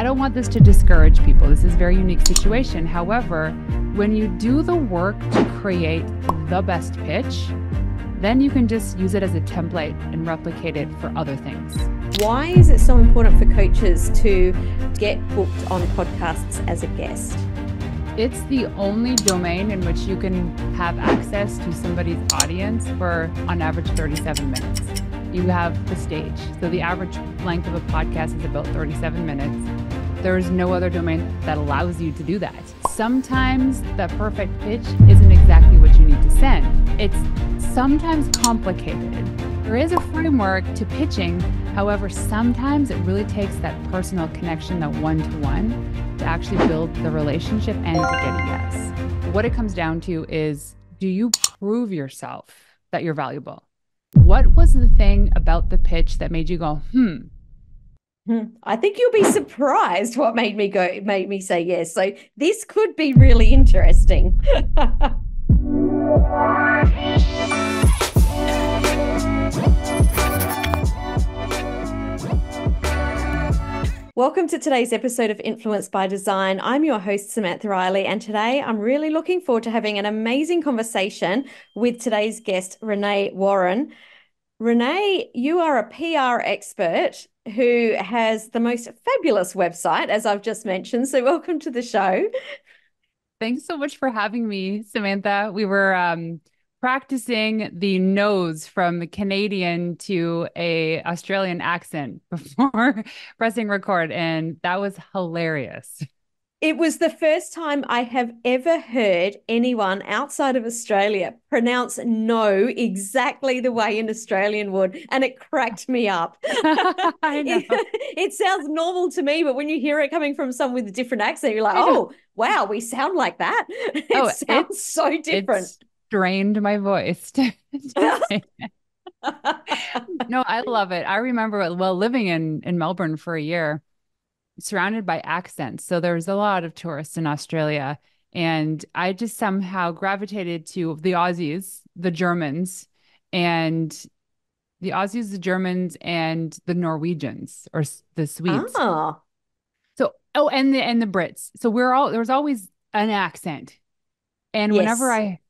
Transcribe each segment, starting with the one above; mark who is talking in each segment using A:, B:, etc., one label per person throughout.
A: I don't want this to discourage people. This is a very unique situation. However, when you do the work to create the best pitch, then you can just use it as a template and replicate it for other things.
B: Why is it so important for coaches to get booked on podcasts as a guest?
A: It's the only domain in which you can have access to somebody's audience for, on average, 37 minutes. You have the stage. So the average length of a podcast is about 37 minutes. There is no other domain that allows you to do that. Sometimes the perfect pitch isn't exactly what you need to send. It's sometimes complicated. There is a framework to pitching. However, sometimes it really takes that personal connection, that one-to-one, to actually build the relationship and to get a yes. What it comes down to is, do you prove yourself that you're valuable? What was the thing about the pitch that made you go,
B: I think you'll be surprised what made me say yes. So this could be really interesting. Welcome to today's episode of Influence by Design. I'm your host, Samantha Riley, and today I'm really looking forward to having an amazing conversation with today's guest, Renée Warren. Renée, you are a PR expert who has the most fabulous website, as I've just mentioned. So welcome to the show.
A: Thanks so much for having me, Samantha. We were practicing the nose from Canadian to a Australian accent before pressing record, and that was hilarious.
B: It was the first time I have ever heard anyone outside of Australia pronounce no exactly the way an Australian would, and it cracked me up.
A: I know.
B: It sounds normal to me, but when you hear it coming from someone with a different accent, you're like, oh, wow, we sound like that. It sounds so different.
A: It strained my voice to say it. No, I love it. I remember, living in Melbourne for a year, surrounded by accents. So there's a lot of tourists in Australia. And I just somehow gravitated to the Aussies, the Germans, and the Germans, and the Norwegians or the Swedes.
B: Oh,
A: So, and the Brits. So there was always an accent. And
B: yes.
A: whenever I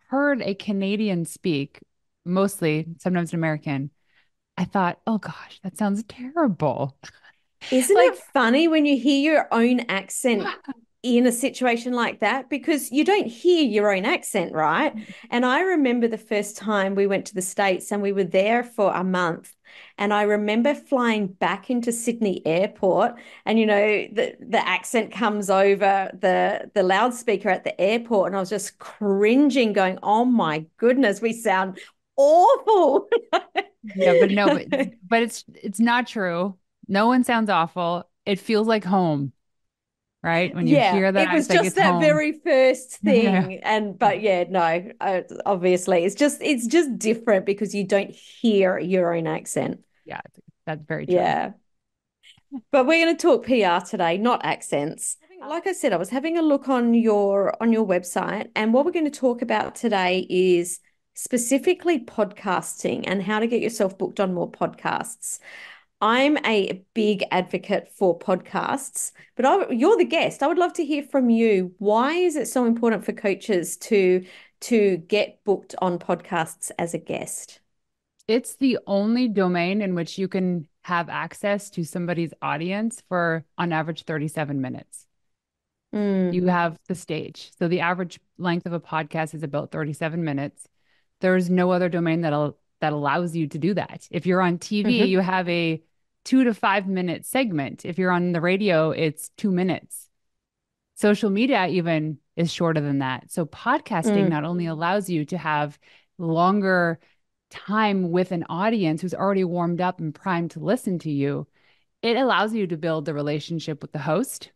A: heard a Canadian speak, mostly, sometimes an American, I thought, oh gosh, that sounds terrible.
B: Isn't it funny when you hear your own accent in a situation like that? Because you don't hear your own accent, right? And I remember the first time we went to the States and we were there for a month. And I remember flying back into Sydney Airport, and the accent comes over the loudspeaker at the airport, and I was just cringing, going, "Oh my goodness, we sound awful."
A: Yeah, but it's not true. No one sounds awful. It feels like home, right? When you hear that,
B: it was
A: like
B: just
A: it's
B: that
A: home.
B: very first
A: Yeah.
B: thing. Obviously it's just different because you don't hear your own accent.
A: Yeah, that's very true.
B: Yeah. But we're going to talk PR today, not accents. Like I said, I was having a look on your website, and what we're going to talk about today is specifically podcasting and how to get yourself booked on more podcasts. I'm a big advocate for podcasts, but you're the guest. I would love to hear from you. Why is it so important for coaches to get booked on podcasts as a guest?
A: It's the only domain in which you can have access to somebody's audience for, on average, 37 minutes. You have the stage. So the average length of a podcast is about 37 minutes. There's no other domain that allows you to do that. If you're on TV, you have a 2 to 5 minute segment. If you're on the radio, it's 2 minutes. Social media even is shorter than that. So podcasting not only allows you to have longer time with an audience who's already warmed up and primed to listen to you, it allows you to build the relationship with the host.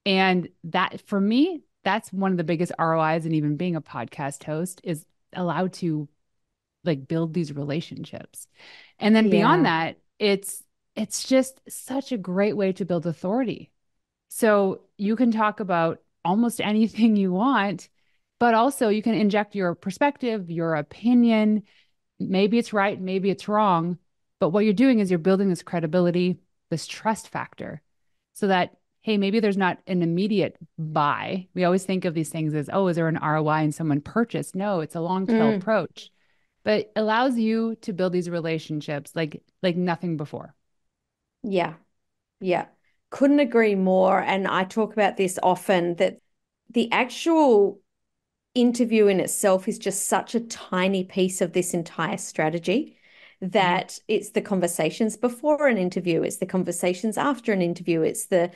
A: And that, for me, that's one of the biggest ROIs in even being a podcast host, is allowed to build these relationships. And then beyond that, it's just such a great way to build authority. So you can talk about almost anything you want, but also you can inject your perspective, your opinion. Maybe it's right, maybe it's wrong. But what you're doing is you're building this credibility, this trust factor. so that, hey, maybe there's not an immediate buy. We always think of these things as, oh, is there an ROI and someone purchased? No, it's a long tail
B: Mm,
A: approach, but it allows you to build these relationships like nothing before.
B: yeah. Yeah. Couldn't agree more. And I talk about this often that the actual interview in itself is just such a tiny piece of this entire strategy
A: Mhm.
B: that it's the conversations before an interview, it's the conversations after an interview, it's the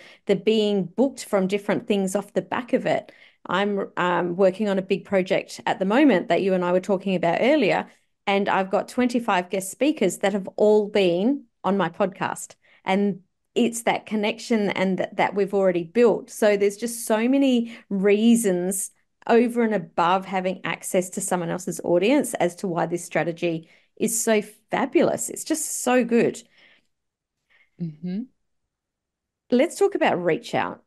B: being booked from different things off the back of it. I'm working on a big project at the moment that you and I were talking about earlier, and I've got 25 guest speakers that have all been on my podcast. And it's that connection and that we've already built. So there's just so many reasons over and above having access to someone else's audience as to why this strategy is so fabulous. It's just so good.
A: Mhm.
B: Let's talk about reach out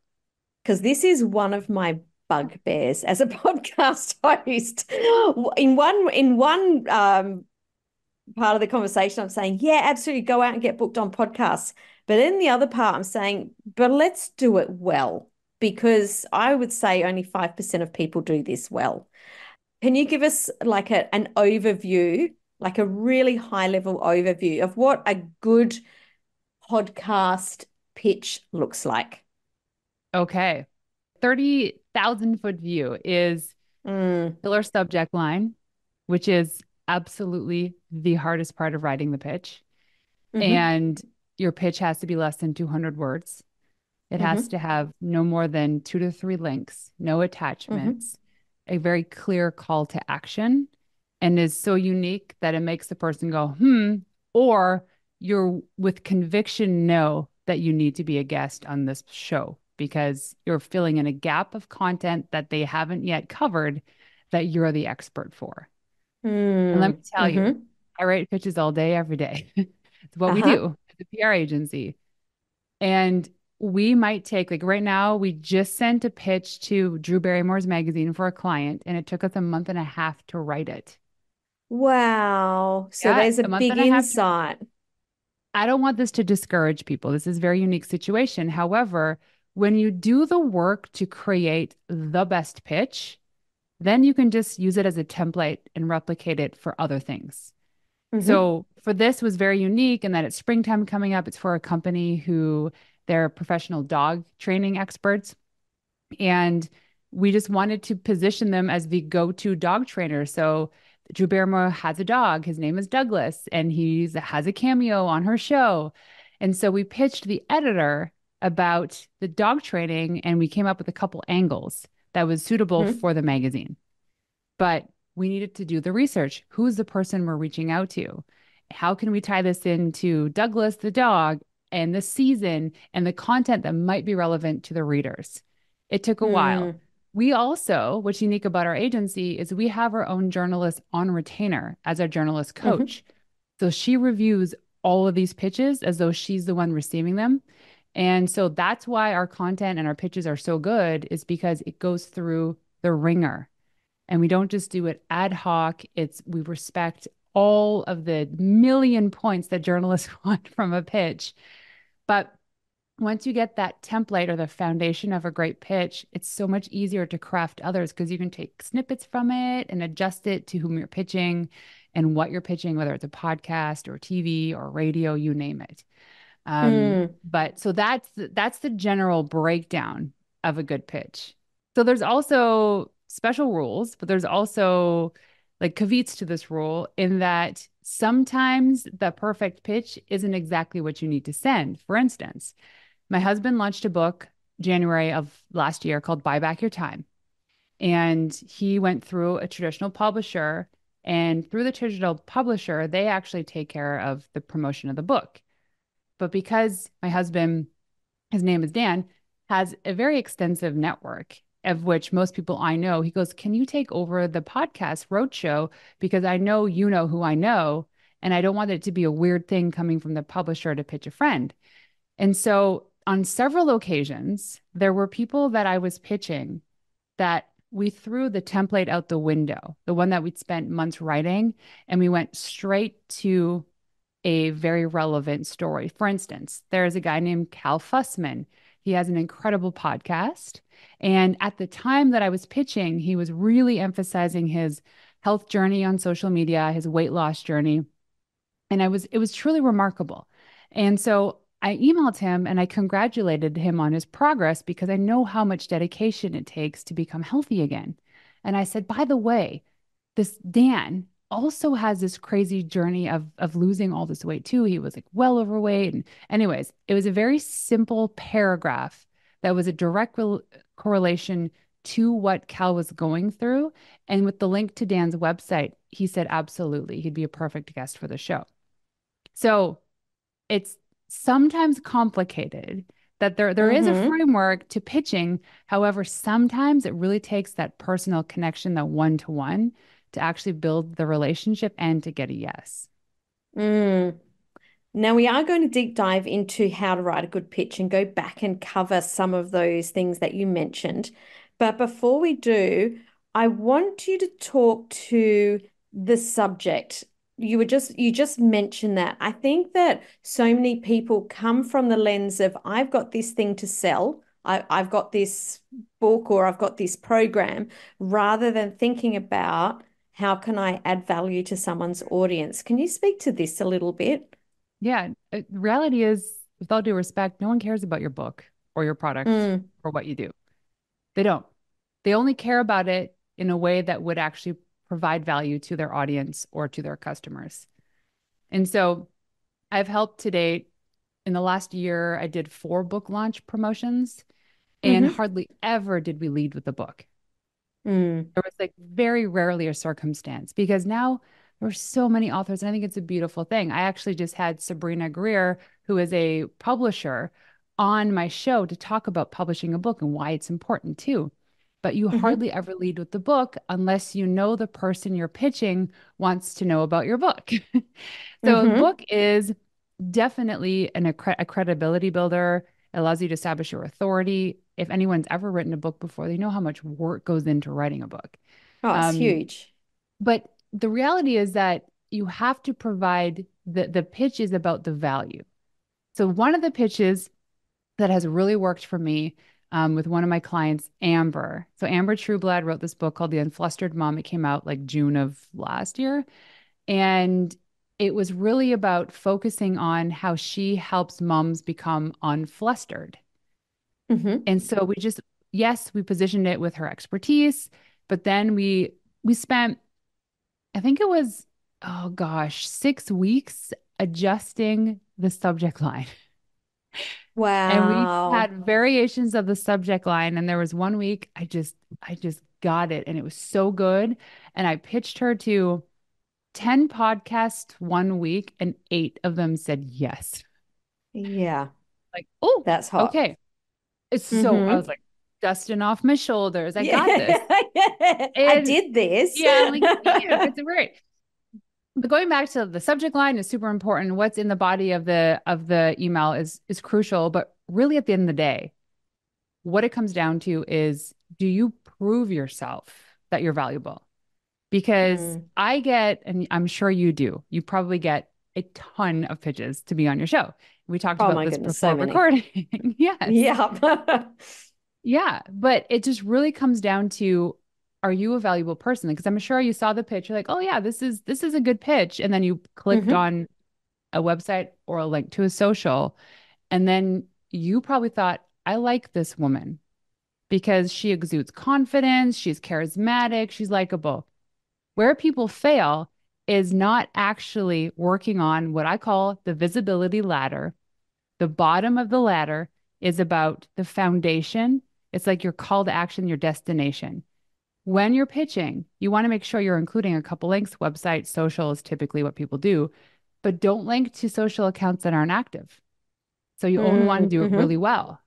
B: because this is one of my bugbears as a podcast host. In one part of the conversation, I'm saying, yeah, absolutely, go out and get booked on podcasts. But in the other part, I'm saying, but let's do it well because I would say only 5% of people do this well. Can you give us like an overview, like a really high level overview of what a good podcast pitch looks like?
A: Okay. 30,000 foot view is
B: Mm,
A: killer subject line, which is absolutely the hardest part of writing the pitch.
B: hmm
A: And your pitch has to be less than 200 words. It has
B: hmm
A: to have no more than 2 to 3 links, no
B: hmm
A: attachments, a very clear call to action, and is so unique that it makes the person go, or you're with conviction know that you need to be a guest on this show because you're filling in a gap of content that they haven't yet covered that you're the expert for. And let me
B: mm,
A: tell you,
B: hmm
A: I write pitches all day, every day. It's what we
B: Uh-huh.
A: do as a PR agency. And we might take, like right now, we just sent a pitch to Drew Barrymore's magazine for a client, and it took us a month and a half to write it.
B: Wow. So
A: Yeah,
B: there's a
A: a month
B: big
A: and a half to,
B: insight.
A: I don't want this to discourage people. This is a very unique situation. However, when you do the work to create the best pitch, then you can just use it as a template and replicate it for other things.
B: hmm
A: So for this was very unique in that it's springtime coming up. It's for a company who they're professional dog training experts. And we just wanted to position them as the go-to dog trainer. So Drew Barrymore has a dog. His name is Douglas, and he has a cameo on her show. And so we pitched the editor about the dog training, and we came up with a couple angles that was suitable
B: hmm
A: for the magazine. But we needed to do the research. Who's the person we're reaching out to? How can we tie this into Douglas the dog and the season and the content that might be relevant to the readers? It took a while.
B: Mm,
A: We also, what's unique about our agency is we have our own journalist on retainer as our journalist
B: hmm
A: coach. So she reviews all of these pitches as though she's the one receiving them. And so that's why our content and our pitches are so good, is because it goes through the ringer and we don't just do it ad hoc. It's we respect all of the million points that journalists want from a pitch. But once you get that template or the foundation of a great pitch, it's so much easier to craft others because you can take snippets from it and adjust it to whom you're pitching and what you're pitching, whether it's a podcast or TV or radio, you name it.
B: mm,
A: But so that's the general breakdown of a good pitch. So there's also special rules, but there's also like caveats to this rule in that sometimes the perfect pitch isn't exactly what you need to send. For instance, my husband launched a book January of last year called Buy Back Your Time. And he went through a traditional publisher, and through the traditional publisher, they actually take care of the promotion of the book. But because my husband, his name is Dan, has a very extensive network of which most people I know, he goes, can you take over the podcast roadshow? Because I know you know who I know, and I don't want it to be a weird thing coming from the publisher to pitch a friend. And so on several occasions, there were people that I was pitching that we threw the template out the window, the one that we'd spent months writing, and we went straight to a very relevant story. For instance, there's a guy named Cal Fussman. He has an incredible podcast. And at the time that I was pitching, he was really emphasizing his health journey on social media, his weight loss journey. And it was truly remarkable. And so I emailed him and I congratulated him on his progress because I know how much dedication it takes to become healthy again. And I said, by the way, this Dan also has this crazy journey of losing all this weight too. He was like well overweight. And anyways, it was a very simple paragraph that was a direct correlation to what Cal was going through. And with the link to Dan's website, he said absolutely he'd be a perfect guest for the show. So it's sometimes complicated that there is a
B: Mm-hmm.
A: framework to pitching. However, sometimes it really takes that personal connection, that one-to-one, to actually build the relationship and to get a yes.
B: Mm. Now, we are going to deep dive into how to write a good pitch and go back and cover some of those things that you mentioned. But before we do, I want you to talk to the subject. You just mentioned that. I think that so many people come from the lens of I've got this thing to sell. I've got this book or I've got this program, rather than thinking about how can I add value to someone's audience. Can you speak to this a little bit?
A: Yeah, the reality is, with all due respect, no one cares about your book or your product
B: Mm,
A: or what you do. They don't. They only care about it in a way that would actually provide value to their audience or to their customers. And so I've helped to date. In the last year, I did 4 book launch promotions, and
B: mm-hmm,
A: hardly ever did we lead with the book.
B: mm,
A: There was like very rarely a circumstance because now there are so many authors, and I think it's a beautiful thing. I actually just had Sabrina Greer, who is a publisher, on my show to talk about publishing a book and why it's important too. But you
B: mm-hmm,
A: hardly ever lead with the book unless you know the person you're pitching wants to know about your book. So a
B: mm-hmm.
A: book is definitely a credibility builder. It allows you to establish your authority. If anyone's ever written a book before, they know how much work goes into writing a book.
B: Oh, it's
A: Um,
B: huge.
A: but the reality is that you have to provide the pitch is about the value. So one of the pitches that has really worked for me with one of my clients, Amber. So Amber Trueblood wrote this book called The Unflustered Mom. It came out like June of last year. And it was really about focusing on how she helps moms become unflustered.
B: Mm-hmm.
A: And so we just, yes, we positioned it with her expertise, but then we spent, I think it was, oh gosh, 6 weeks adjusting the subject line. And we
B: Wow.
A: had variations of the subject line. And there was one week I just got it. And it was so good. And I pitched her to 10 podcasts one week, and 8 of them said yes.
B: Yeah,
A: Like, oh,
B: that's hot.
A: okay. It's so, I was
B: Mm-hmm.
A: like, dusting off my shoulders. I got this.
B: Yeah, yeah. I
A: And
B: did this.
A: yeah, I'm like, yeah, it's great. But going back to the subject line is super important. What's in the body of the email is crucial. But really at the end of the day, what it comes down to is, do you prove yourself that you're valuable? Because
B: Mm.
A: I get, and I'm sure you do, you probably get a ton of pitches to be on your show. We talked
B: Oh
A: about
B: my
A: this
B: goodness, so
A: before
B: many.
A: recording. Yes.
B: Yeah.
A: Yeah. But it just really comes down to, are you a valuable person? Because I'm sure you saw the pitch. You're like, oh yeah, this is a good pitch. And then you clicked
B: Mm-hmm.
A: on a website or a link to a social. And then you probably thought, I like this woman because she exudes confidence, she's charismatic, she's likable. Where people fail is not actually working on what I call the visibility ladder. The bottom of the ladder is about the foundation. It's like your call to action, your destination. When you're pitching, you want to make sure you're including a couple links. Website, social is typically what people do, but don't link to social accounts that aren't active. So you only want to do it really
B: Mm-hmm.
A: well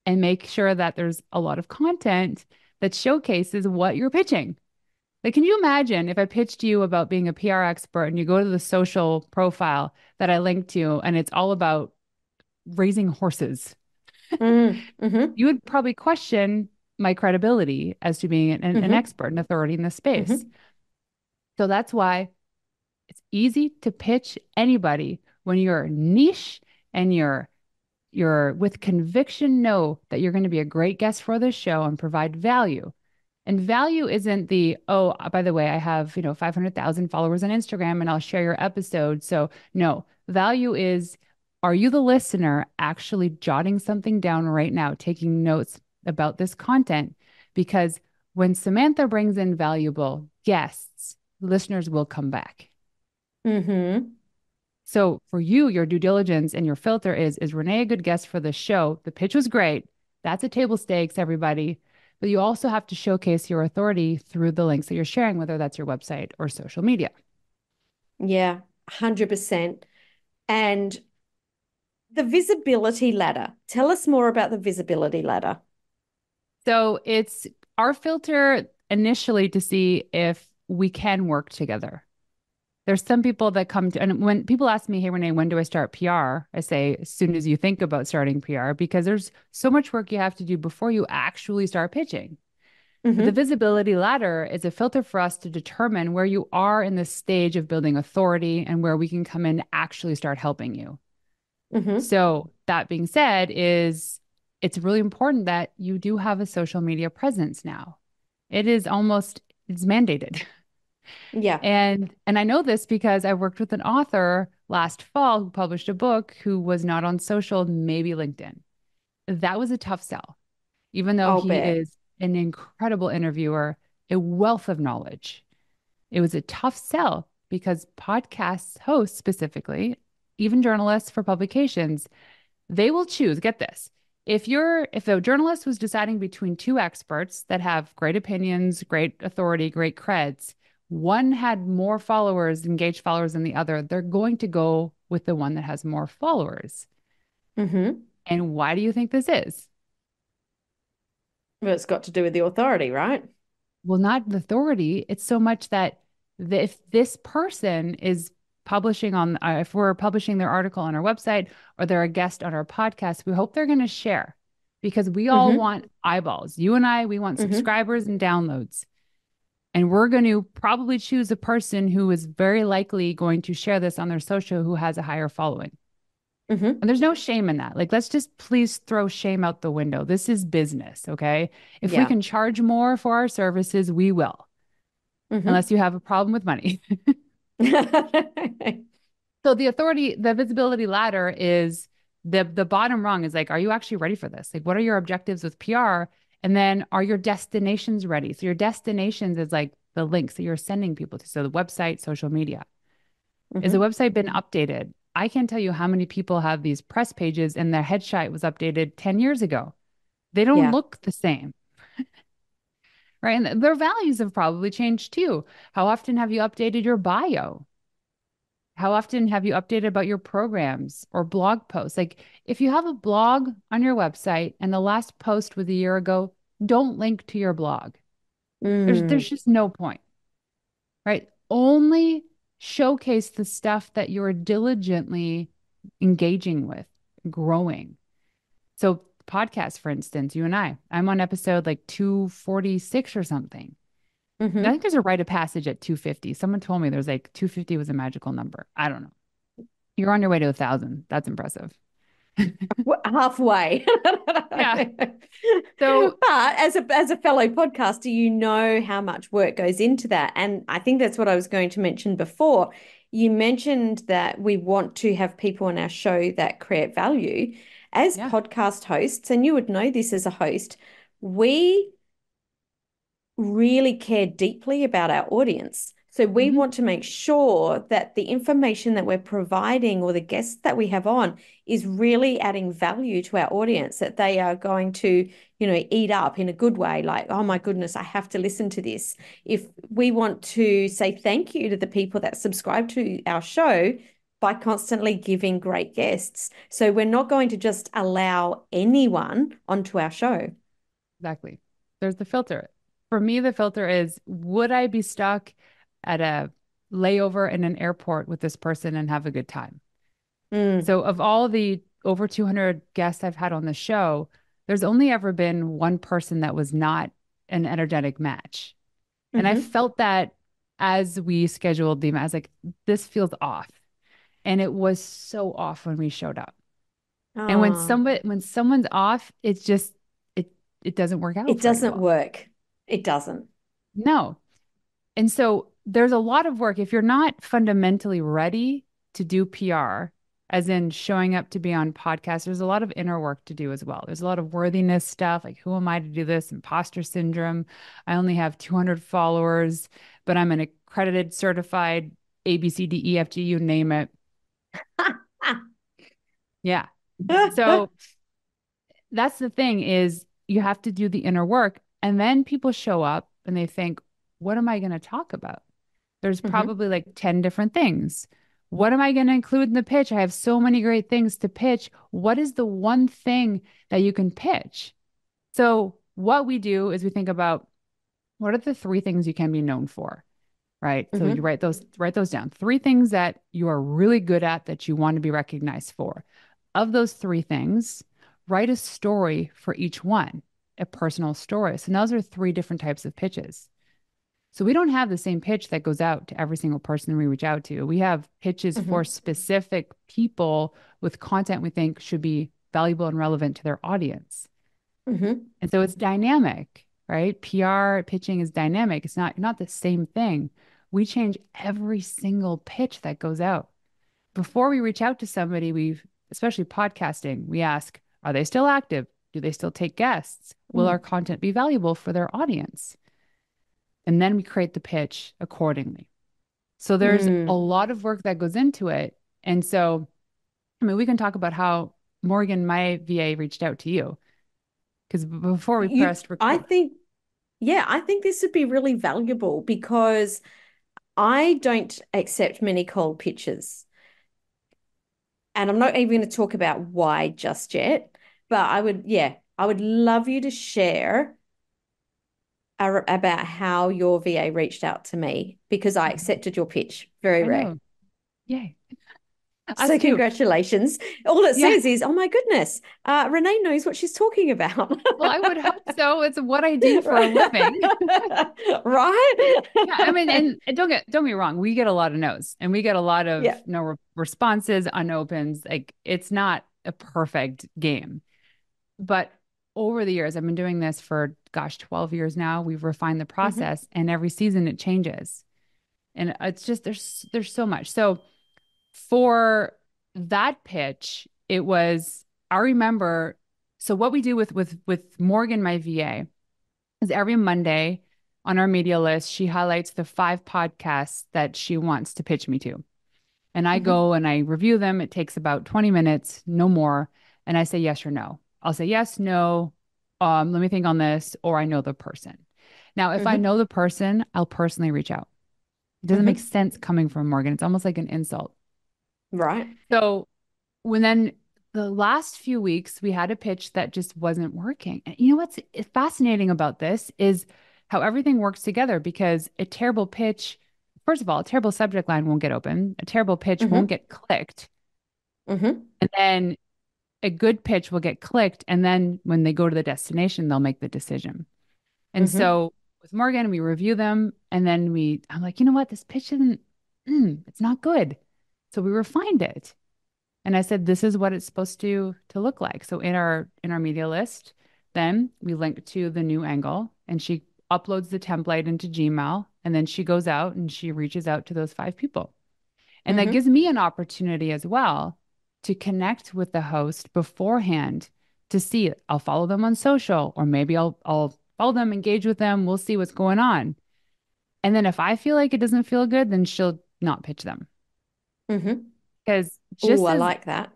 A: and make sure that there's a lot of content that showcases what you're pitching. Like, can you imagine if I pitched you about being a PR expert and you go to the social profile that I linked to and it's all about raising horses?
B: Mm-hmm.
A: You would probably question my credibility as to being an
B: Mm-hmm.
A: expert and authority in this space.
B: Mm-hmm.
A: So that's why it's easy to pitch anybody when you're niche and you're with conviction know that you're going to be a great guest for this show and provide value. And value isn't the, oh, by the way, I have, 500,000 followers on Instagram and I'll share your episode. So no, value is, are you the listener actually jotting something down right now, taking notes about this content? Because when Samantha brings in valuable guests, listeners will come back.
B: Mm-hmm.
A: So for you, your due diligence and your filter is Renee a good guest for the show? The pitch was great. That's a table stakes, everybody. But you also have to showcase your authority through the links that you're sharing, whether that's your website or social media.
B: Yeah, 100%. And the visibility ladder. Tell us more about the visibility ladder.
A: So it's our filter initially to see if we can work together. There's some people that come to, and when people ask me, hey, Renee, when do I start PR? I say, as soon as you think about starting PR, because there's so much work you have to do before you actually start pitching. But the
B: Mm-hmm.
A: visibility ladder is a filter for us to determine where you are in the stage of building authority and where we can come in and actually start helping you.
B: Mm-hmm.
A: So that being said, it's really important that you do have a social media presence now. It's mandated.
B: Yeah.
A: And I know this because I worked with an author last fall who published a book who was not on social, maybe LinkedIn. That was a tough sell, even though
B: I'll
A: he
B: bet.
A: is an incredible interviewer, a wealth of knowledge. It was a tough sell because podcast hosts specifically, even journalists for publications, they will choose, get this. If a journalist was deciding between two experts that have great opinions, great authority, great creds, one had more followers, engaged followers than the other, they're going to go with the one that has more followers.
B: Mm-hmm.
A: And why do you think this is?
B: Well, it's got to do with the authority, right?
A: Well, not the authority. It's so much that if this person is publishing on, if we're publishing their article on our website or they're a guest on our podcast, we hope they're going to share because we all
B: Mm-hmm.
A: want eyeballs. You and I, we want
B: Mm-hmm.
A: subscribers and downloads. And we're going to probably choose a person who is very likely going to share this on their social who has a higher following.
B: Mm-hmm.
A: And there's no shame in that. Like, let's just please throw shame out the window. This is business, okay? If we
B: Yeah.
A: can charge more for our services, we will,
B: Mm-hmm.
A: unless you have a problem with money. So the visibility ladder is the bottom rung is like, are you actually ready for this? Like, what are your objectives with PR? And then are your destinations ready? So your destinations is like the links that you're sending people to. So the website, social media. Is the
B: Mm-hmm.
A: website been updated? I can't tell you how many people have these press pages and their headshot was updated 10 years ago. They don't
B: Yeah.
A: look the same, right? And their values have probably changed too. How often have you updated your bio? How often have you updated about your programs or blog posts? Like, if you have a blog on your website and the last post was a year ago, don't link to your blog. There's
B: Mm.
A: just no point, right? Only showcase the stuff that you're diligently engaging with, growing. So, podcast, for instance, you and I'm on episode like 246 or something. I
B: Mm-hmm.
A: think there's a rite of passage at 250. Someone told me there's like 250 was a magical number. I don't know. You're on your way to 1,000. That's impressive.
B: Halfway.
A: Yeah. So,
B: But as a fellow podcaster, you know how much work goes into that. And I think that's what I was going to mention before. You mentioned that we want to have people on our show that create value. As
A: yeah.
B: podcast hosts, and you would know this as a host, we really care deeply about our audience. So we
A: Hmm.
B: want to make sure that the information that we're providing or the guests that we have on is really adding value to our audience, that they are going to, eat up in a good way, like, oh my goodness, I have to listen to this. If we want to say thank you to the people that subscribe to our show by constantly giving great guests. So we're not going to just allow anyone onto our show.
A: Exactly. There's the filter. For me, the filter is would I be stuck at a layover in an airport with this person and have a good time?
B: Mm,
A: So, of all the over 200 guests I've had on the show, there's only ever been one person that was not an energetic match. And I
B: hmm.
A: felt that as we scheduled the, I was like, this feels off. And it was so off when we showed up. And
B: Oh,
A: when someone's off, it's just it it doesn't work out
B: it
A: very
B: doesn't
A: well.
B: work. It doesn't.
A: No. And so there's a lot of work if you're not fundamentally ready to do PR, as in showing up to be on podcasts, there's a lot of inner work to do as well. There's a lot of worthiness stuff, like who am I to do this? Imposter syndrome. I only have 200 followers, but I'm an accredited, certified ABCDEFG, you name it. Yeah. So that's the thing is you have to do the inner work and then people show up and they think, what am I going to talk about? There's
B: hmm
A: probably like 10 different things. What am I going to include in the pitch? I have so many great things to pitch. What is the one thing that you can pitch? So, what we do is we think about what are the three things you can be known for, right? So you
B: hmm
A: write those down. Three things that you are really good at that you want to be recognized for. Of those three things, write a story for each one, a personal story. So now those are three different types of pitches. So we don't have the same pitch that goes out to every single person we reach out to. We have pitches for
B: hmm
A: specific people with content we think should be valuable and relevant to their audience.
B: hmm
A: And so it's dynamic, right? PR pitching is dynamic. It's not the same thing. We change every single pitch that goes out. Before we reach out to somebody, especially podcasting, we ask, are they still active? Do they still take guests? Will our
B: Mm.
A: content be valuable for their audience? And then we create the pitch accordingly. So there's a
B: Mm.
A: lot of work that goes into it. And so, I mean, we can talk about how Morgan, my VA, reached out to you because before we pressed
B: I
A: record,
B: think, yeah, I think this would be really valuable because I don't accept many cold pitches. And I'm not even going to talk about why just yet, but I would love you to share about how your VA reached out to me because I accepted your pitch. Very
A: I
B: rare.
A: know. Yay. Us
B: So
A: too.
B: congratulations. All it
A: Yeah.
B: says is, oh my goodness, Renee knows what she's talking about.
A: Well, I would hope so. It's what I do for a living.
B: Right?
A: Yeah, I mean, and don't get me wrong, we get a lot of no's and we get a lot of
B: Yeah.
A: no responses, unopens. Like it's not a perfect game. But over the years, I've been doing this for gosh, 12 years now. We've refined the
B: hmm
A: process and every season it changes. And it's just there's so much. So for that pitch, it was I remember so what we do with Morgan, my VA, is every Monday on our media list, she highlights the 5 podcasts that she wants to pitch me to. And I
B: hmm
A: go and I review them. It takes about 20 minutes, no more. And I say yes or no. I'll say yes, no, let me think on this, or I know the person. Now, if I
B: hmm
A: know the person, I'll personally reach out. It doesn't make
B: hmm
A: sense coming from Morgan. It's almost like an insult.
B: Right.
A: So when then the last few weeks we had a pitch that just wasn't working. And you know what's fascinating about this is how everything works together because a terrible pitch, first of all, a terrible subject line won't get open, a terrible pitch won't
B: hmm
A: get clicked,
B: hmm
A: and then a good pitch will get clicked, and then when they go to the destination, they'll make the decision. And
B: hmm
A: so with Morgan, we review them, and then I'm like, you know what, this pitch isn't, it's not good. So we refined it. And I said, this is what it's supposed to look like. So in our media list, then we link to the new angle and she uploads the template into Gmail and then she goes out and she reaches out to those 5 people. And that gives
B: hmm
A: me an opportunity as well to connect with the host beforehand to see it. I'll follow them on social or maybe I'll follow them, engage with them, we'll see what's going on. And then if I feel like it doesn't feel good, then she'll not pitch them.
B: hmm
A: Because
B: Oh,
A: just
B: I
A: as
B: like that.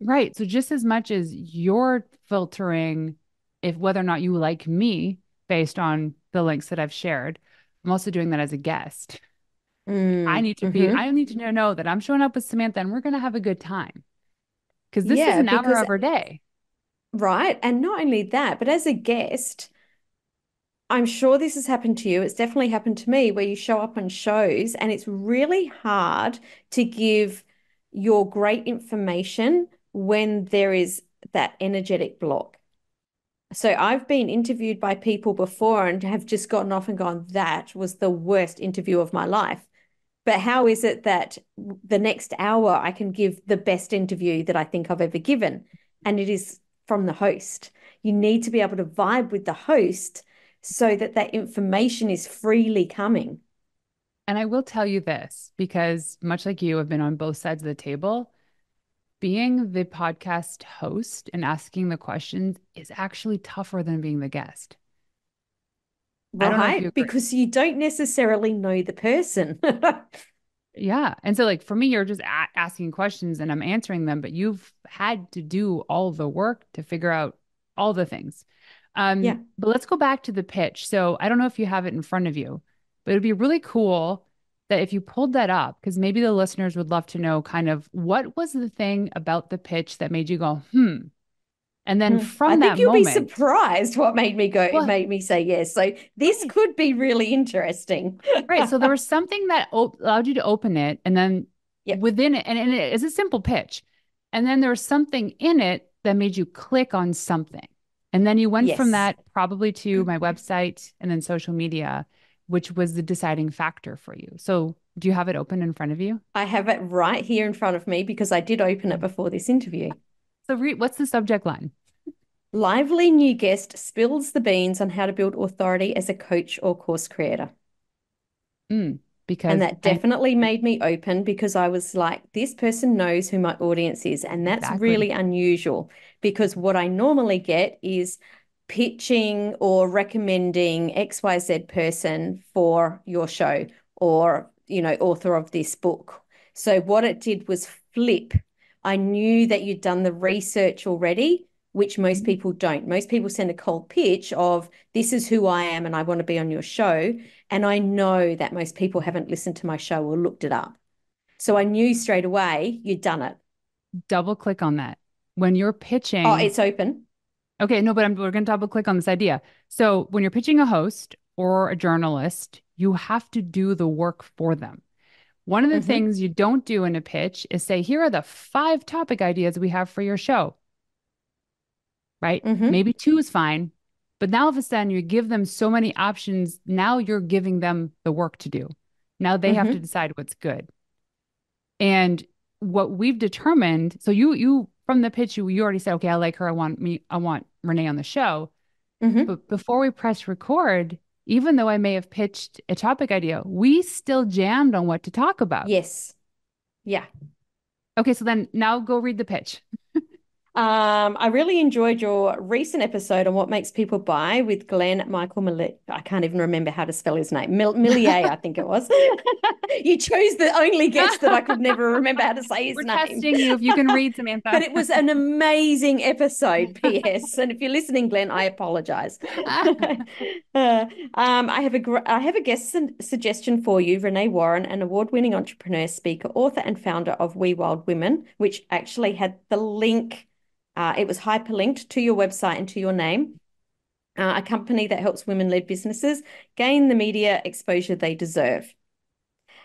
A: Right. So just as much as you're filtering if whether or not you like me based on the links that I've shared, I'm also doing that as a guest. I need to know that I'm showing up with Samantha and we're going to have a good time because this is
B: Yeah,
A: an hour
B: because
A: of our day.
B: right. And not only that, but as a guest, I'm sure this has happened to you. It's definitely happened to me where you show up on shows and it's really hard to give your great information when there is that energetic block. So I've been interviewed by people before and have just gotten off and gone, that was the worst interview of my life. But how is it that the next hour I can give the best interview that I think I've ever given? and it is from the host. You need to be able to vibe with the host so that that information is freely coming.
A: And I will tell you this, because much like you have been on both sides of the table, being the podcast host and asking the questions is actually tougher than being the guest. I don't know if you
B: Right?
A: agree.
B: Because you don't necessarily know the person.
A: Yeah. And so, like, for me, you're just asking questions and I'm answering them, but you've had to do all the work to figure out all the things.
B: Yeah.
A: But let's go back to the pitch. So, I don't know if you have it in front of you, but it'd be really cool that if you pulled that up, because maybe the listeners would love to know kind of what was the thing about the pitch that made you go, hmm. And then
B: I
A: from
B: think
A: that
B: you'll be
A: moment,
B: surprised what
A: well,
B: made me say yes. So this
A: right.
B: could be really interesting.
A: Right. So there was something that allowed you to open it, and then
B: Yep.
A: within it, and it is a simple pitch. And then there was something in it that made you click on something. And then you went from
B: Yes.
A: that probably to my website and then social media, which was the deciding factor for you. So do you have it open in front of you?
B: I have it right here in front of me because I did open it
A: Okay.
B: before this interview.
A: So what's the subject line?
B: Lively new guest spills the beans on how to build authority as a coach or course creator.
A: Mm,
B: And
A: because
B: that
A: I
B: definitely made me open because I was like, this person knows who my audience is. And that's
A: exactly.
B: really unusual because what I normally get is pitching or recommending XYZ person for your show or, author of this book. So what it did was flip. I knew that you'd done the research already, which most
A: Mhm.
B: people don't. Most people send a cold pitch of, this is who I am and I want to be on your show. And I know that most people haven't listened to my show or looked it up. So I knew straight away you'd done it.
A: Double click on that. When you're
B: Oh,
A: pitching,
B: it's open.
A: okay, no, but we're going to double click on this idea. So when you're pitching a host or a journalist, you have to do the work for them. One of the
B: Mm-hmm.
A: things you don't do in a pitch is say, here are the 5 topic ideas we have for your show, right?
B: Mm-hmm.
A: Maybe 2 is fine. But now all of a sudden you give them so many options. Now you're giving them the work to do. Now they have to
B: Mm-hmm.
A: decide what's good. And what we've determined, so you from the pitch, you already said, okay, I like her. I want Renee on the show.
B: Mm-hmm.
A: But before we press record, even though I may have pitched a topic idea, we still jammed on what to talk about.
B: Yes. Yeah.
A: Okay, so then now go read the pitch.
B: I really enjoyed your recent episode on what makes people buy with Glenn Michael Millet. I can't even remember how to spell his name. Millier, I think it was. You chose the only guest that I could never remember how to say his
A: We're
B: name.
A: testing you if you can read,
B: But
A: Samantha.
B: it was an amazing episode, P.S. And if you're listening, Glenn, I apologize. I have a guest suggestion for you, Renee Warren, an award-winning entrepreneur, speaker, author, and founder of We Wild Women, which actually had the link. It was hyperlinked to your website and to your name. A company that helps women-led businesses gain the media exposure they deserve.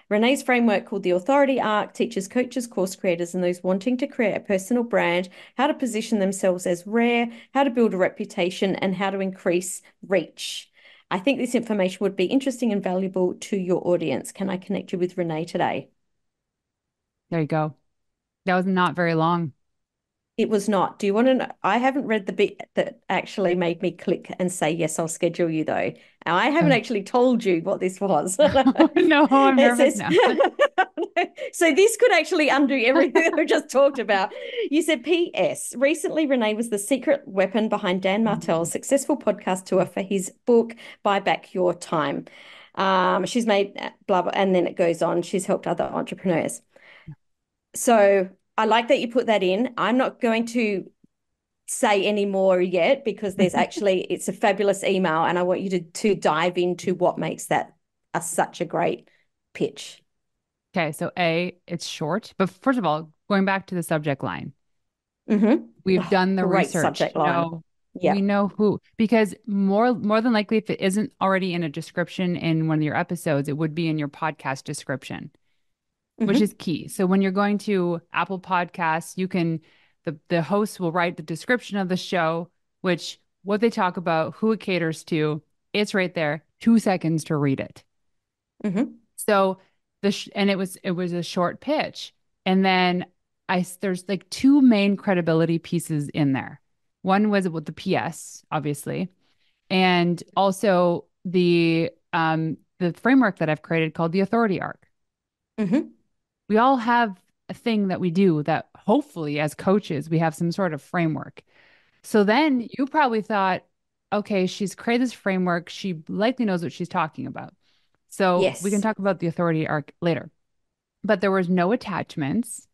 B: Renee's framework, called the Authority Arc, teaches coaches, course creators, and those wanting to create a personal brand how to position themselves as rare, how to build a reputation, and how to increase reach. I think this information would be interesting and valuable to your audience. Can I connect you with Renee today?
A: There you go. That was not very long.
B: It was not. Do you want to know? I haven't read the bit that actually made me click and say, yes, I'll schedule you though. And I haven't
A: Oh.
B: actually told you what this was.
A: No, I'm
B: It
A: nervous
B: says,
A: now.
B: so this could actually undo everything I just talked about. You said, P.S. Recently, Renee was the secret weapon behind Dan Martell's successful podcast tour for his book, Buy Back Your Time. She's made blah, blah, and then it goes on. She's helped other entrepreneurs. So I like that you put that in. I'm not going to say any more yet because it's a fabulous email and I want you to dive into what makes that such a great pitch.
A: Okay, so A, it's short. But first of all, going back to the subject line,
B: Mm-hmm.
A: we've
B: Oh,
A: done the
B: great
A: research
B: subject
A: to
B: line.
A: know we
B: Yep.
A: know who, because more than likely, if it isn't already in a description in one of your episodes, it would be in your podcast description, which
B: Mm-hmm.
A: is key. So when you're going to Apple Podcasts, the host will write the description of the show, which what they talk about, who it caters to. It's right there, 2 seconds to read it.
B: Mm-hmm.
A: So and it was a short pitch, and then there's like two main credibility pieces in there. One was with the PS, obviously, and also the framework that I've created called the authority arc.
B: Mm-hmm.
A: We all have a thing that we do that hopefully as coaches we have some sort of framework. So then you probably thought, okay, she's created this framework. She likely knows what she's talking about. So we can
B: Yes.
A: talk about the authority arc later. But there was no attachments.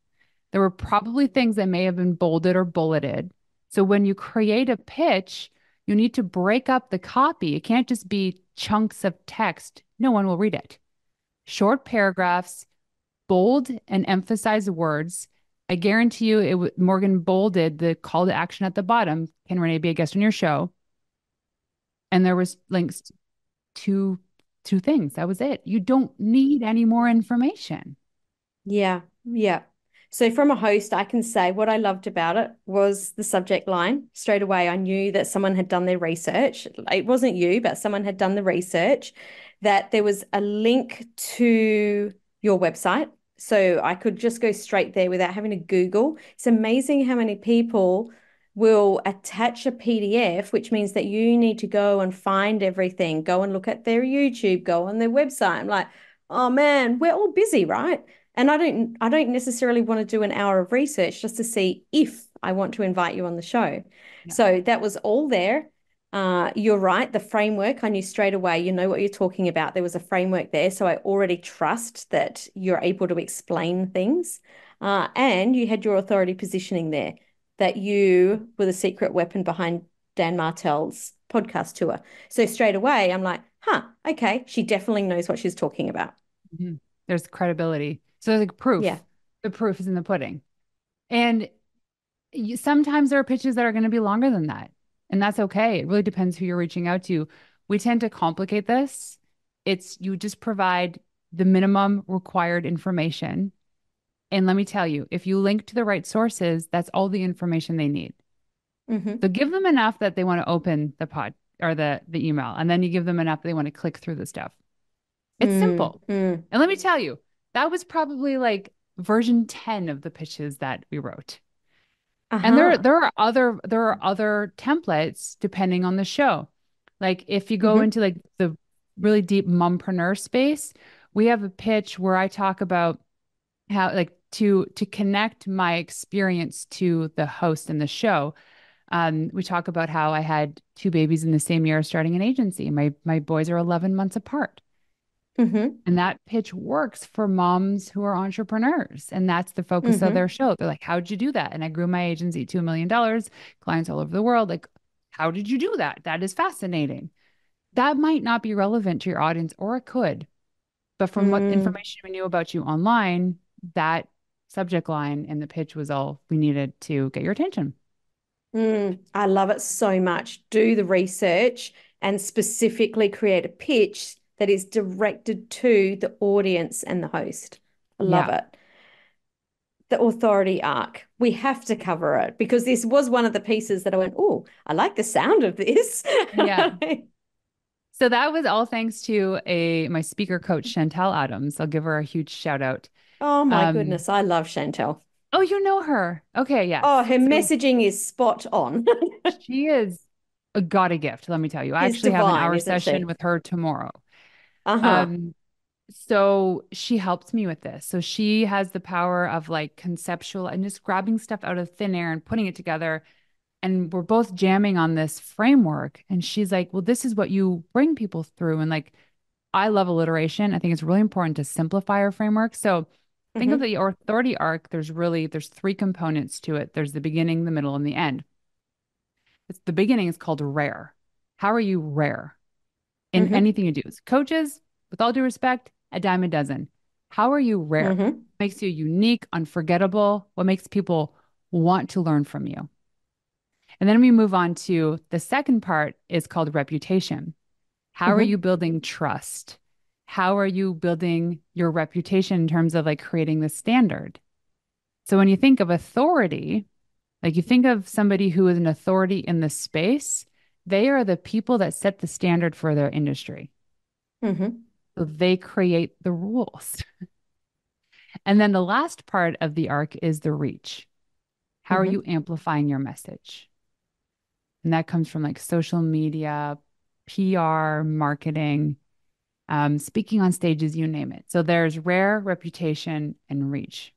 A: There were probably things that may have been bolded or bulleted. So when you create a pitch, you need to break up the copy. It can't just be chunks of text. No one will read it. Short paragraphs, bold and emphasize words. I guarantee you, Morgan bolded the call to action at the bottom. Can Renee be a guest on your show? And there was links to two things. That was it. You don't need any more information.
B: Yeah. Yeah. So from a host, I can say what I loved about it was the subject line. Straight away, I knew that someone had done their research. It wasn't you, but someone had done the research, that there was a link to your website. So I could just go straight there without having to Google. It's amazing how many people will attach a PDF, which means that you need to go and find everything, go and look at their YouTube, go on their website. I'm like, oh man, we're all busy, right? And I don't necessarily want to do an hour of research just to see if I want to invite you on the show.
A: Yeah.
B: So that was all there. You're right. The framework, I knew straight away, you know what you're talking about. There was a framework there. So I already trust that you're able to explain things. And you had your authority positioning there, that you were the secret weapon behind Dan Martell's podcast tour. So straight away, I'm like, huh, okay, she definitely knows what she's talking about.
A: Mhm. There's credibility. So there's like
B: Yeah.
A: proof. The proof is in the pudding. And sometimes there are pitches that are going to be longer than that. And that's okay. It really depends who you're reaching out to. We tend to complicate this. It's you just provide the minimum required information. And let me tell you, if you link to the right sources, that's all the information they need.
B: Mm-hmm.
A: So give them enough that they want to open the pod or the email, and then you give them enough that they want to click through the stuff. It's
B: Mm,
A: simple.
B: mm.
A: And let me tell you, that was probably like version 10 of the pitches that we wrote. And
B: Uh-huh.
A: there are other templates depending on the show. Like if you go
B: Mm-hmm.
A: into like the really deep mompreneur space, we have a pitch where I talk about how like to connect my experience to the host and the show. We talk about how I had two babies in the same year starting an agency. My boys are 11 months apart.
B: Mm-hmm.
A: And that pitch works for moms who are entrepreneurs. And that's the focus of
B: Mm-hmm.
A: their show. They're like, how'd you do that? And I grew my agency $2 million, clients all over the world. Like, how did you do that? That is fascinating. That might not be relevant to your audience, or it could. But from what
B: Mm,
A: information we knew about you online, that subject line and the pitch was all we needed to get your attention.
B: I love it so much. Do the research and specifically create a pitch that is directed to the audience and the host. I love
A: Yeah.
B: it. The authority arc. We have to cover it because this was one of the pieces that I went, oh, I like the sound of this.
A: Yeah. So that was all thanks to a my speaker coach, Chantel Adams. I'll give her a huge shout out.
B: Oh my
A: Um,
B: goodness, I love Chantel.
A: oh, you know her. Okay,
B: Oh,
A: yes.
B: her
A: So
B: messaging is spot on.
A: she is got a gift, let me tell you. I
B: She's
A: actually have an
B: divine,
A: hour
B: isn't
A: session
B: she?
A: with her tomorrow.
B: Uh-huh.
A: Um, so she helped me with this. So she has the power of like conceptual and just grabbing stuff out of thin air and putting it together. And we're both jamming on this framework. And she's like, well, this is what you bring people through. And like, I love alliteration. I think it's really important to simplify our framework. So think of
B: Mm-hmm.
A: the authority arc. There's three components to it. There's the beginning, the middle, and the end. It's the beginning is called rare. How are you rare in
B: Mm-hmm.
A: anything you do? So coaches, with all due respect, a dime a dozen. How are you rare?
B: Mm-hmm.
A: Makes you unique, unforgettable? What makes people want to learn from you? And then we move on to the second part is called reputation. How are you
B: Mm-hmm.
A: building trust? How are you building your reputation in terms of like creating the standard? So when you think of authority, like you think of somebody who is an authority in the space, they are the people that set the standard for their industry.
B: Mm-hmm.
A: So they create the rules. And then the last part of the arc is the reach. How are you
B: Mm-hmm.
A: amplifying your message? And that comes from like social media, PR, marketing, speaking on stages, you name it. So there's rare, reputation, and reach.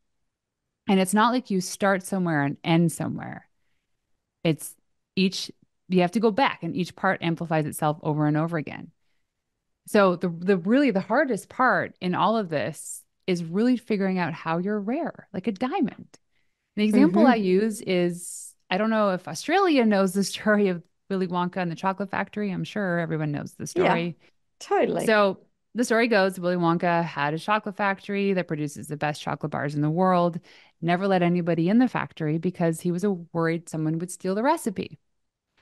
A: And it's not like you start somewhere and end somewhere. It's each, you have to go back and each part amplifies itself over and over again. So the really the hardest part in all of this is really figuring out how you're rare, like a diamond. The example I
B: Mm-hmm.
A: use is I don't know if Australia knows the story of Willy Wonka and the Chocolate Factory. I'm sure everyone knows the
B: Yeah,
A: story.
B: totally.
A: So the story goes Willy Wonka had a chocolate factory that produces the best chocolate bars in the world, never let anybody in the factory because he was worried someone would steal the recipe.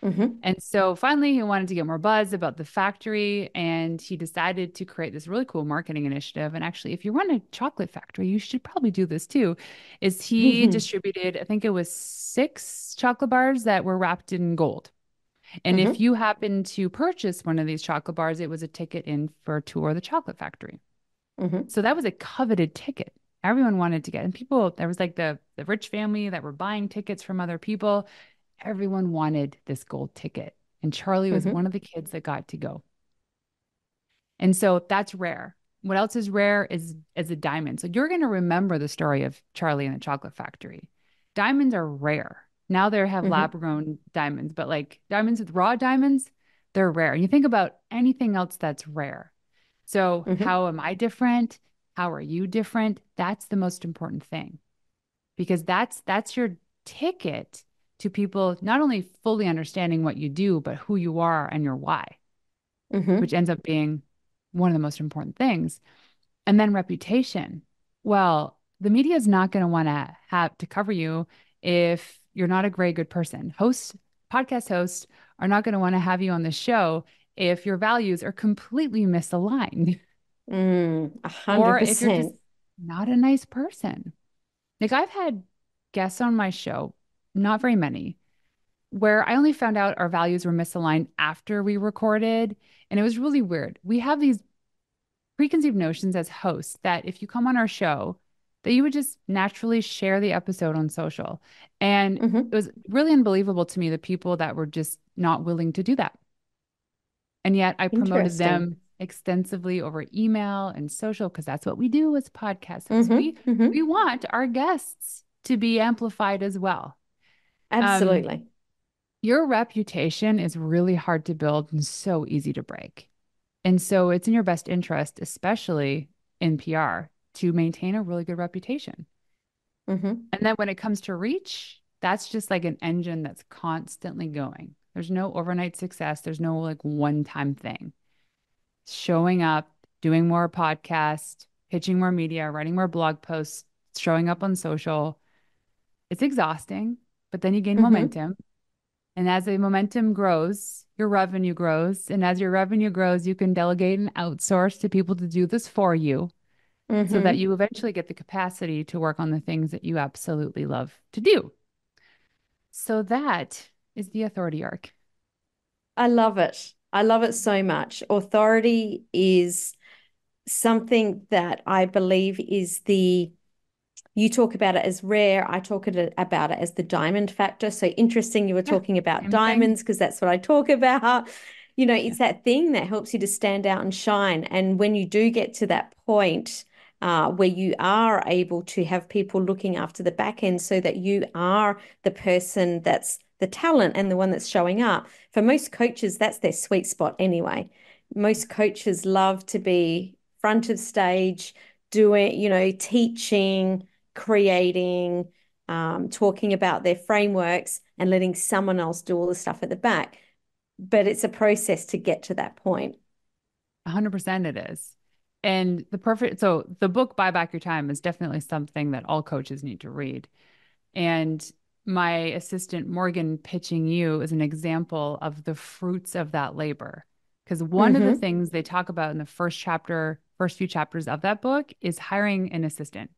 B: Mm-hmm.
A: And so finally, he wanted to get more buzz about the factory, and he decided to create this really cool marketing initiative. And actually, if you run a chocolate factory, you should probably do this too. Is he
B: Mm-hmm.
A: distributed, I think it was 6 chocolate bars that were wrapped in gold. And if
B: Mm-hmm.
A: you happen to purchase one of these chocolate bars, it was a ticket in for a tour of the chocolate factory.
B: Mm-hmm.
A: So that was a coveted ticket. Everyone wanted to get, and people, there was like the rich family that were buying tickets from other people. Everyone wanted this gold ticket. And Charlie was
B: Mm-hmm.
A: one of the kids that got to go. And so that's rare. What else is rare is a diamond. So you're going to remember the story of Charlie and the Chocolate Factory. Diamonds are rare. Now they have
B: Mm-hmm.
A: lab grown diamonds, but like diamonds with raw diamonds, they're rare. And you think about anything else that's rare. So
B: Mm-hmm.
A: how am I different? How are you different? That's the most important thing because that's your ticket to people not only fully understanding what you do, but who you are and your why, which
B: Mm-hmm.
A: ends up being one of the most important things. And then reputation. Well, the media is not going to want to have to cover you if you're not a great, good person. Podcast hosts are not going to want to have you on the show if your values are completely misaligned
B: Mm, a
A: or
B: hundred
A: if you're just
B: percent.
A: not a nice person. Like I've had guests on my show, not very many, where I only found out our values were misaligned after we recorded. And it was really weird. We have these preconceived notions as hosts that if you come on our show, that you would just naturally share the episode on social. And
B: Mm-hmm.
A: it was really unbelievable to me the people that were just not willing to do that. And yet I promoted
B: Interesting.
A: them extensively over email and social because that's what we do as podcast hosts.
B: Mm-hmm.
A: We
B: Mm-hmm.
A: want our guests to be amplified as well. Um,
B: Absolutely.
A: your reputation is really hard to build and so easy to break. And so it's in your best interest, especially in PR, to maintain a really good reputation.
B: Mm-hmm.
A: And then when it comes to reach, that's just like an engine that's constantly going. There's no overnight success. There's no like one-time thing. Showing up, doing more podcasts, pitching more media, writing more blog posts, showing up on social. It's exhausting, but then you gain
B: Mm-hmm.
A: momentum. And as the momentum grows, your revenue grows. And as your revenue grows, you can delegate and outsource to people to do this for you so that
B: Mm-hmm.
A: you eventually get the capacity to work on the things that you absolutely love to do. So that is the authority arc.
B: I love it. I love it so much. Authority is something that I believe is you talk about it as rare. I talk about it as the diamond factor. So interesting, you were
A: Yeah,
B: talking about
A: same thing.
B: diamonds because that's what I talk about.
A: Yeah,
B: It's that thing that helps you to stand out and shine. And when you do get to that point where you are able to have people looking after the back end so that you are the person that's the talent and the one that's showing up. For most coaches, that's their sweet spot anyway. Most coaches love to be front of stage, doing, teaching, creating, talking about their frameworks and letting someone else do all the stuff at the back. But it's a process to get to that point.
A: 100% it is. And so the book Buy Back Your Time is definitely something that all coaches need to read. And my assistant Morgan pitching you is an example of the fruits of that labor. Because one of the
B: Mm-hmm.
A: things they talk about in the first few chapters of that book is hiring an assistant.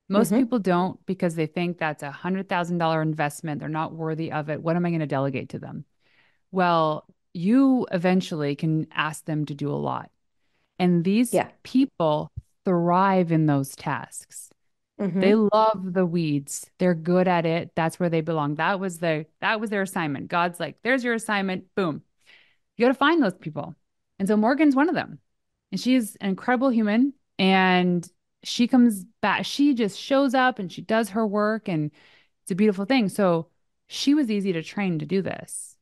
A: Most
B: Mm-hmm.
A: people don't because they think that's $100,000 investment. They're not worthy of it. What am I going to delegate to them? Well, you eventually can ask them to do a lot. And these
B: Yeah.
A: people thrive in those tasks. They
B: Mm-hmm.
A: love the weeds. They're good at it. That's where they belong. That was their assignment. God's like, there's your assignment. Boom. You got to find those people. And so Morgan's one of them. And she's an incredible human. And she comes back. She just shows up and she does her work. And it's a beautiful thing. So she was easy to train to do this.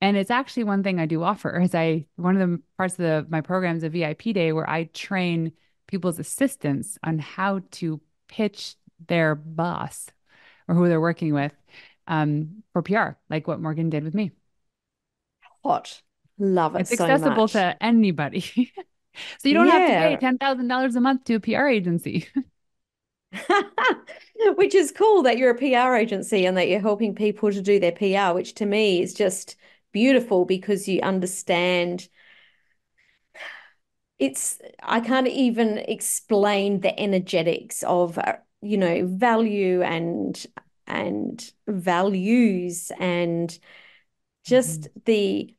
A: And it's actually one thing I do offer is one of the parts of my program is a VIP day where I train people's assistants on how to pitch their boss or who they're working with for PR, like what Morgan did with me.
B: Hot. Love it
A: It's
B: so
A: accessible
B: much.
A: to anybody. So you don't have to pay
B: Yeah.
A: $10,000 a month to a PR agency.
B: Which is cool that you're a PR agency and that you're helping people to do their PR, which to me is just beautiful because you understand I can't even explain the energetics of value and values and just
A: Mhm.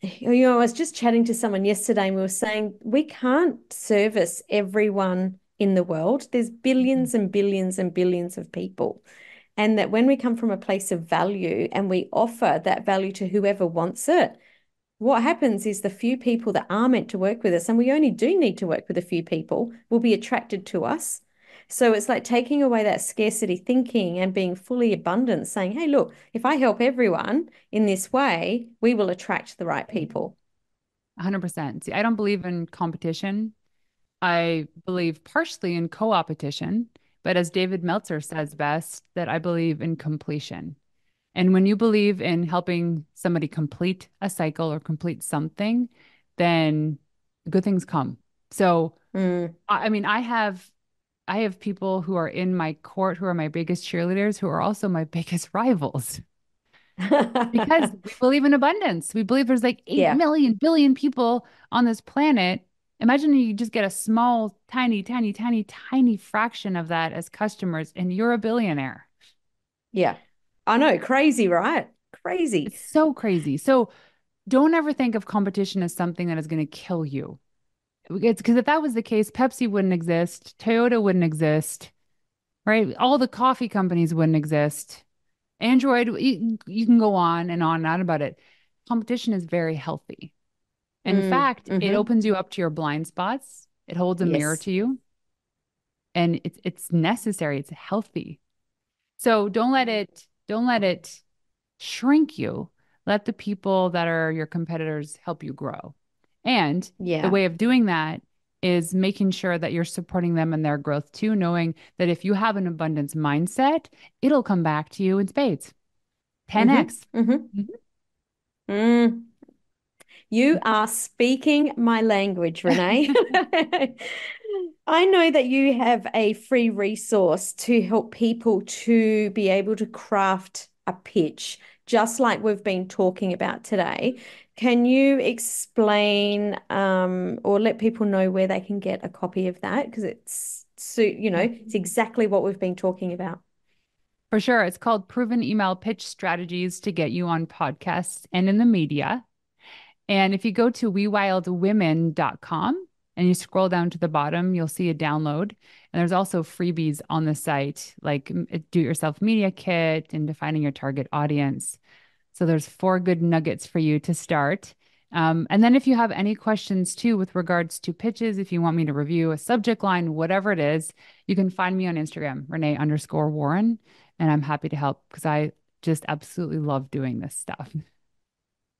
B: I was just chatting to someone yesterday and we were saying we can't service everyone in the world. There's
A: Mhm.
B: billions and billions and billions of people. And that when we come from a place of value and we offer that value to whoever wants it, what happens is the few people that are meant to work with us, and we only do need to work with a few people, will be attracted to us. So it's like taking away that scarcity thinking and being fully abundant, saying, hey, look, if I help everyone in this way, we will attract the right people.
A: 100%. See, I don't believe in competition. I believe partially in co-opetition, but as David Meltzer says best, that I believe in completion. And when you believe in helping somebody complete a cycle or complete something, then good things come. So,
B: Mm.
A: I mean, I have people who are in my court who are my biggest cheerleaders who are also my biggest rivals because we believe in abundance. We believe there's like 8
B: Yeah,
A: million billion people on this planet. Imagine you just get a small, tiny, tiny, tiny, tiny fraction of that as customers, and you're a billionaire.
B: yeah. I know, crazy, right? Crazy.
A: It's so crazy. So don't ever think of competition as something that is going to kill you. It's because if that was the case, Pepsi wouldn't exist, Toyota wouldn't exist, right? All the coffee companies wouldn't exist. Android, you can go on and on about it. Competition is very healthy. In fact, it
B: Mm-hmm.
A: opens you up to your blind spots. It holds a mirror
B: Yes.
A: to you, and it's necessary. It's healthy. So don't let it shrink you. Let the people that are your competitors help you grow. And the
B: Yeah.
A: way of doing that is making sure that you're supporting them in their growth too, knowing that if you have an abundance mindset, it'll come back to you in spades.
B: Mm-hmm.
A: 10x.
B: Mm-hmm. Mm. You are speaking my language, Renee. I know that you have a free resource to help people to be able to craft a pitch, just like we've been talking about today. Can you explain or let people know where they can get a copy of that? Because it's exactly what we've been talking about.
A: For sure. It's called Proven Email Pitch Strategies to Get You on Podcasts and in the Media. And if you go to wewildwomen.com and you scroll down to the bottom, you'll see a download. And there's also freebies on the site, like a do-it-yourself media kit and defining your target audience. So there's 4 good nuggets for you to start. And then if you have any questions too with regards to pitches, if you want me to review a subject line, whatever it is, you can find me on Instagram, Renee_Warren, and I'm happy to help because I just absolutely love doing this stuff.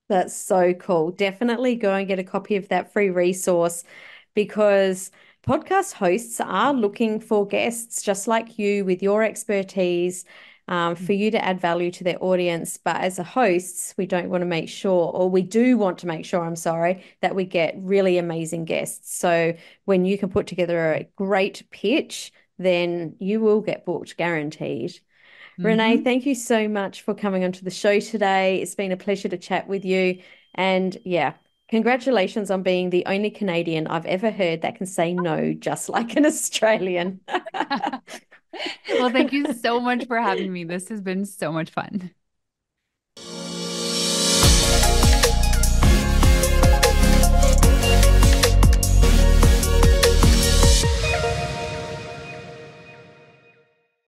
B: That's so cool. Definitely go and get a copy of that free resource because podcast hosts are looking for guests just like you with your expertise for you to add value to their audience. But as a hosts, we don't want to make sure, or we do want to make sure, I'm sorry, that we get really amazing guests. So when you can put together a great pitch, then you will get booked, guaranteed. Renee,
A: Mm-hmm.
B: thank you so much for coming onto the show today. It's been a pleasure to chat with you. And yeah, congratulations on being the only Canadian I've ever heard that can say no, just like an Australian.
A: Well, thank you so much for having me. This has been so much fun.